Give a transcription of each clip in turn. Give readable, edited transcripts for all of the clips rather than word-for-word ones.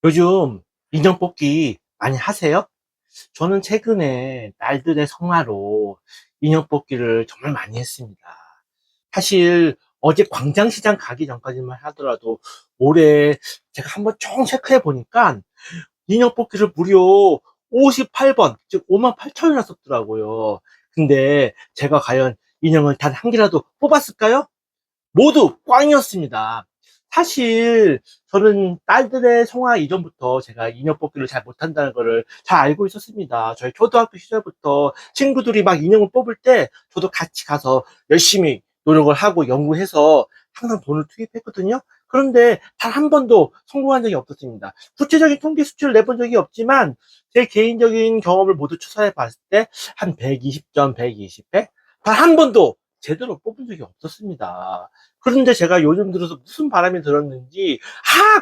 요즘 인형 뽑기 많이 하세요? 저는 최근에 딸들의 성화로 인형 뽑기를 정말 많이 했습니다. 사실 어제 광장시장 가기 전까지만 하더라도 올해 제가 한번 총 체크해 보니까 인형 뽑기를 무려 58번, 즉 58,000원이나 썼더라고요. 근데 제가 과연 인형을 단 한 개라도 뽑았을까요? 모두 꽝이었습니다. 사실 저는 딸들의 성화 이전부터 제가 인형 뽑기를 잘 못한다는 거를 잘 알고 있었습니다. 저희 초등학교 시절부터 친구들이 막 인형을 뽑을 때 저도 같이 가서 열심히 노력을 하고 연구해서 항상 돈을 투입했거든요. 그런데 단 한 번도 성공한 적이 없었습니다. 구체적인 통계 수치를 내본 적이 없지만 제 개인적인 경험을 모두 추사해 봤을 때 한 120점, 120회? 단 한 번도 제대로 뽑은 적이 없었습니다. 그런데 제가 요즘 들어서 무슨 바람이 들었는지,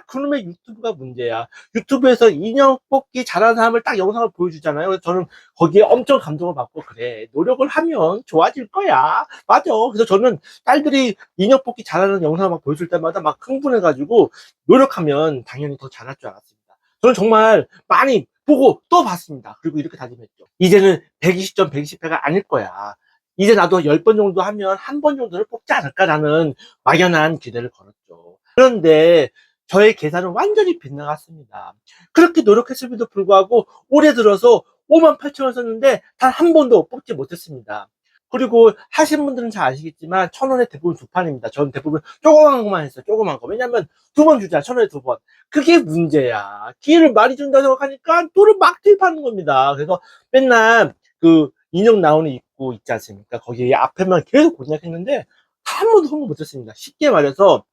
그놈의 유튜브가 문제야. 유튜브에서 인형 뽑기 잘하는 사람을 딱 영상을 보여주잖아요. 그래서 저는 거기에 엄청 감동을 받고, 그래, 노력을 하면 좋아질 거야. 맞아. 그래서 저는 딸들이 인형 뽑기 잘하는 영상을 막 보여줄 때마다 막 흥분해가지고, 노력하면 당연히 더 잘할 줄 알았습니다. 저는 정말 많이 보고 또 봤습니다. 그리고 이렇게 다짐했죠. 이제는 120점, 120회가 아닐 거야. 이제 나도 10번 정도 하면 한 번 정도를 뽑지 않을까라는 막연한 기대를 걸었죠. 그런데 저의 계산은 완전히 빗나갔습니다. 그렇게 노력했음에도 불구하고 올해 들어서 58,000원 썼는데 단 한 번도 뽑지 못했습니다. 그리고 하신 분들은 잘 아시겠지만 1,000원에 대부분 두 판입니다. 저는 대부분 조그만 것만 했어요. 조그만 거. 왜냐면 두 번 주자. 1,000원에 두 번. 그게 문제야. 기회를 많이 준다고 생각하니까 돈을 막 투입하는 겁니다. 그래서 맨날 그 인형 나오는 입구 있지 않습니까? 거기 앞에만 계속 공략했는데 한 번도 성공 못했습니다. 쉽게 말해서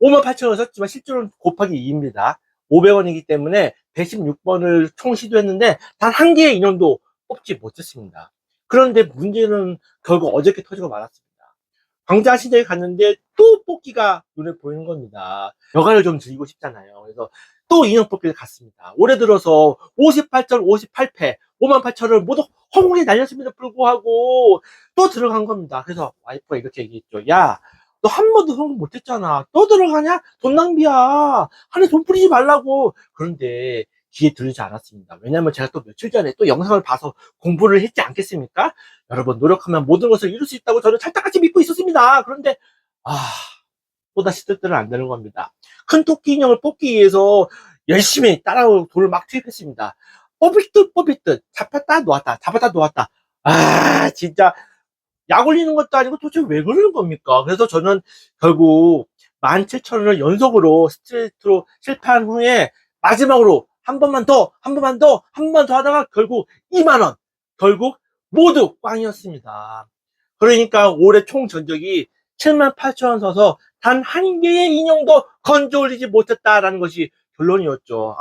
58,000원 썼지만 실제로는 곱하기 2입니다. 500원이기 때문에 116번을 총 시도했는데 단 한 개의 인형도 뽑지 못했습니다. 그런데 문제는 결국 어저께 터지고 말았습니다. 광장시장에 갔는데 또 뽑기가 눈에 보이는 겁니다. 여가를 좀 즐기고 싶잖아요. 그래서 또 인형 뽑기를 갔습니다. 올해 들어서 58점, 58패, 58,000원을 모두 허공에 날렸음에도 불구하고 또 들어간 겁니다. 그래서 와이프가 이렇게 얘기했죠. 야, 너 한 번도 성공 못했잖아. 또 들어가냐? 돈 낭비야. 하늘 돈 뿌리지 말라고. 그런데 귀에 들리지 않았습니다. 왜냐면 제가 또 며칠 전에 또 영상을 봐서 공부를 했지 않겠습니까? 여러분, 노력하면 모든 것을 이룰 수 있다고 저는 찰떡같이 믿고 있었습니다. 그런데, 아, 또다시 뜻대로 안 되는 겁니다. 큰 토끼 인형을 뽑기 위해서 열심히 따라오고 돈을 막 투입했습니다. 뽑을 듯 뽑을 듯 잡혔다 놓았다 잡았다 놓았다. 진짜 약 올리는 것도 아니고 도대체 왜 그러는 겁니까? 그래서 저는 결국 17,000원을 연속으로 스트레이트로 실패한 후에 마지막으로 한 번만 더, 한 번만 더, 한 번만 더 하다가 결국 2만 원. 결국 모두 꽝이었습니다. 그러니까 올해 총 전적이 78,000원 서서 단 한 개의 인형도 건져 올리지 못했다라는 것이 결론이었죠.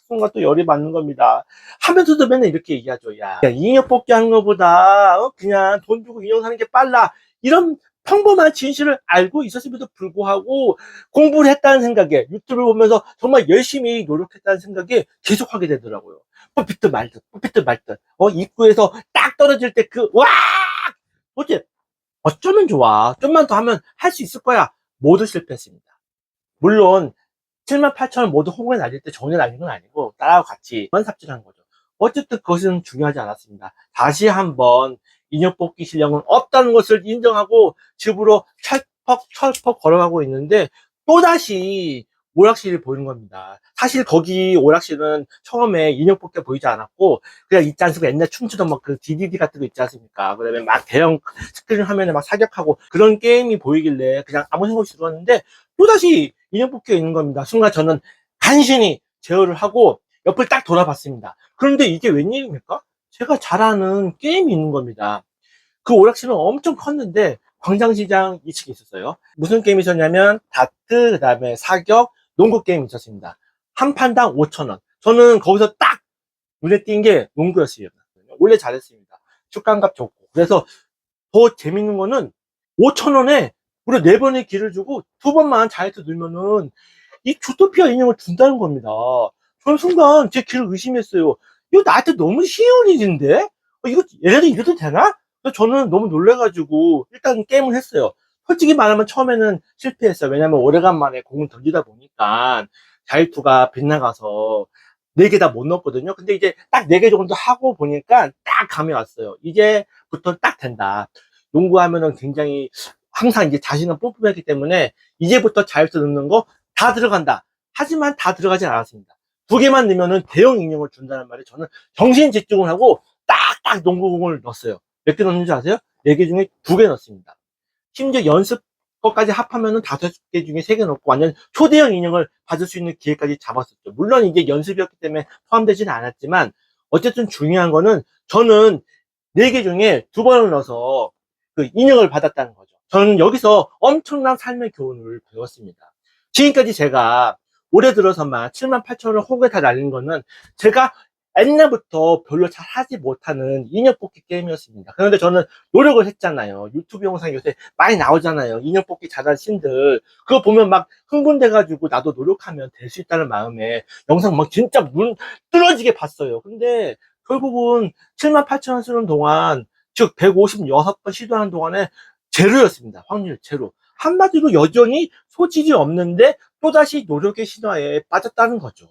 순간 또 열이 받는 겁니다. 하면서도 맨날 이렇게 얘기하죠. 야, 인형 뽑기 하는 것보다 그냥 돈 주고 인형 사는 게 빨라. 이런 평범한 진실을 알고 있었음에도 불구하고 공부를 했다는 생각에 유튜브를 보면서 정말 열심히 노력했다는 생각에 계속 하게 되더라고요. 뽑히듯 말듯, 뽑히듯 말듯. 입구에서 딱 떨어질 때 도대체 어쩌면 좋아. 좀만 더 하면 할 수 있을 거야. 모두 실패했습니다. 물론 78,000원 모두 홍보에 날릴 때 전혀 날린 건 아니고 딸하고 같이 삽질한 거죠. 어쨌든 그것은 중요하지 않았습니다. 다시 한번 인형 뽑기 실력은 없다는 것을 인정하고 집으로 철퍽철퍽 걸어가고 있는데 또다시 오락실이 보이는 겁니다. 사실 거기 오락실은 처음에 인형 뽑기가 보이지 않았고 그냥 있지 않습니까? 옛날 춤추던 막 그 DDD 같은 거 있지 않습니까? 그다음에 막 대형 스크린 화면에 막 사격하고 그런 게임이 보이길래 그냥 아무 생각 없이 들어왔는데 또다시 인형 뽑기가 있는 겁니다. 순간 저는 간신히 제어를 하고 옆을 딱 돌아봤습니다. 그런데 이게 웬일입니까? 제가 잘 아는 게임이 있는 겁니다. 그 오락실은 엄청 컸는데 광장시장 2층에 있었어요. 무슨 게임이 있었냐면 다트, 그 다음에 사격, 농구 게임이 있었습니다. 한 판당 5,000원. 저는 거기서 딱 눈에 띈 게 농구였어요. 원래 잘했습니다. 축간값 좋고. 그래서 더 재밌는 거는 5,000원에 무려 4번의 기를 주고 2번만 잘해서 넣으면은 이 주토피아 인형을 준다는 겁니다. 저는 순간 제 귀를 의심했어요. 이거 나한테 너무 쉬운 일인데? 이거 얘네들 이래도 되나? 그래서 저는 너무 놀래가지고 일단 게임을 했어요. 솔직히 말하면 처음에는 실패했어요. 왜냐면 오래간만에 공을 던지다 보니까 자유투가 빗나가서 4개 다 못 넣었거든요. 근데 이제 딱 4개 정도 하고 보니까 딱 감이 왔어요. 이제부터 딱 된다. 농구하면은 굉장히 항상 이제 자신은 뽐뿌했기 때문에 이제부터 자유투 넣는 거 다 들어간다. 하지만 다 들어가진 않았습니다. 2개만 넣으면은 대형 인형을 준다는 말에 저는 정신 집중을 하고 딱딱 농구공을 넣었어요. 몇 개 넣는지 아세요? 4개 중에 2개 넣었습니다. 심지어 연습 것까지 합하면은 5개 중에 3개 넣고 완전 초대형 인형을 받을 수 있는 기회까지 잡았었죠. 물론 이게 연습이었기 때문에 포함되지는 않았지만 어쨌든 중요한 거는 저는 4개 중에 2번을 넣어서 그 인형을 받았다는 거죠. 저는 여기서 엄청난 삶의 교훈을 배웠습니다. 지금까지 제가 올해 들어서만 78,000원을 호구에 다 날린 거는 제가 옛날부터 별로 잘 하지 못하는 인형 뽑기 게임이었습니다. 그런데 저는 노력을 했잖아요. 유튜브 영상 요새 많이 나오잖아요. 인형 뽑기 잘하는 신들. 그거 보면 막 흥분돼가지고 나도 노력하면 될 수 있다는 마음에 영상 막 진짜 눈 뚫어지게 봤어요. 근데 결국은 78,000원 쓰는 동안, 즉 156번 시도하는 동안에 제로였습니다. 확률 제로. 한마디로 여전히 소질이 없는데 또다시 노력의 신화에 빠졌다는 거죠.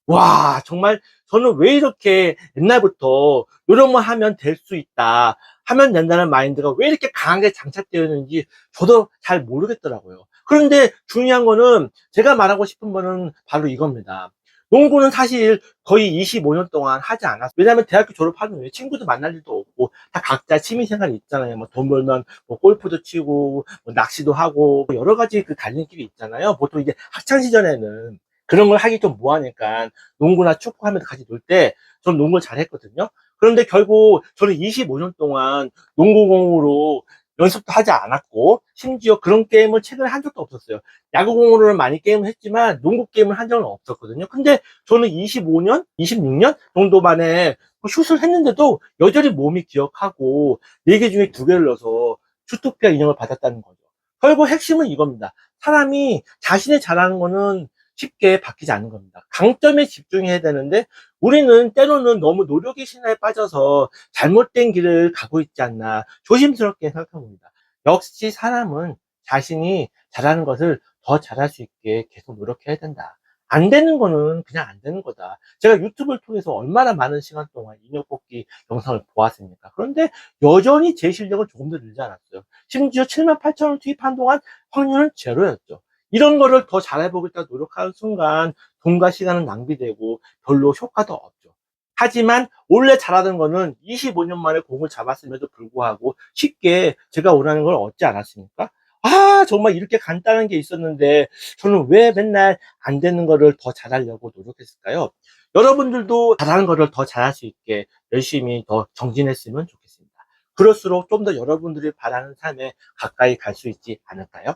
와, 정말 저는 왜 이렇게 옛날부터 노력만 하면 될 수 있다, 하면 된다는 마인드가 왜 이렇게 강하게 장착되어 있는지 저도 잘 모르겠더라고요. 그런데 중요한 거는 제가 말하고 싶은 거는 바로 이겁니다. 농구는 사실 거의 25년 동안 하지 않았어요. 왜냐면 대학교 졸업하는 후에 친구도 만날 일도 없고 다 각자 취미생활이 있잖아요. 뭐 돈 벌면 뭐 골프도 치고 뭐 낚시도 하고 뭐 여러 가지 그 갈림길이 있잖아요. 보통 이제 학창 시절에는 그런 걸 하기 좀 뭐하니까 농구나 축구 하면서 같이 놀 때 저는 농구를 잘했거든요. 그런데 결국 저는 25년 동안 농구공으로 연습도 하지 않았고 심지어 그런 게임을 최근에 한 적도 없었어요. 야구공으로는 많이 게임을 했지만 농구 게임을 한 적은 없었거든요. 근데 저는 25년, 26년 정도 만에 슛을 했는데도 여전히 몸이 기억하고 4개 중에 2개를 넣어서 주토피아 인형을 받았다는 거죠. 결국 핵심은 이겁니다. 사람이 자신이 잘하는 거는 쉽게 바뀌지 않는 겁니다. 강점에 집중해야 되는데 우리는 때로는 너무 노력의 신화에 빠져서 잘못된 길을 가고 있지 않나 조심스럽게 생각합니다. 역시 사람은 자신이 잘하는 것을 더 잘할 수 있게 계속 노력해야 된다. 안 되는 거는 그냥 안 되는 거다. 제가 유튜브를 통해서 얼마나 많은 시간 동안 인형 뽑기 영상을 보았습니까? 그런데 여전히 제 실력은 조금 더 늘지 않았어요. 심지어 78,000원 투입한 동안 확률은 제로였죠. 이런 거를 더 잘해보겠다 노력하는 순간 돈과 시간은 낭비되고 별로 효과도 없죠. 하지만 원래 잘하던 거는 25년 만에 공을 잡았음에도 불구하고 쉽게 제가 원하는 걸 얻지 않았습니까? 아, 정말 이렇게 간단한 게 있었는데 저는 왜 맨날 안 되는 거를 더 잘하려고 노력했을까요? 여러분들도 잘하는 거를 더 잘할 수 있게 열심히 더 정진했으면 좋겠습니다. 그럴수록 좀 더 여러분들이 바라는 삶에 가까이 갈 수 있지 않을까요?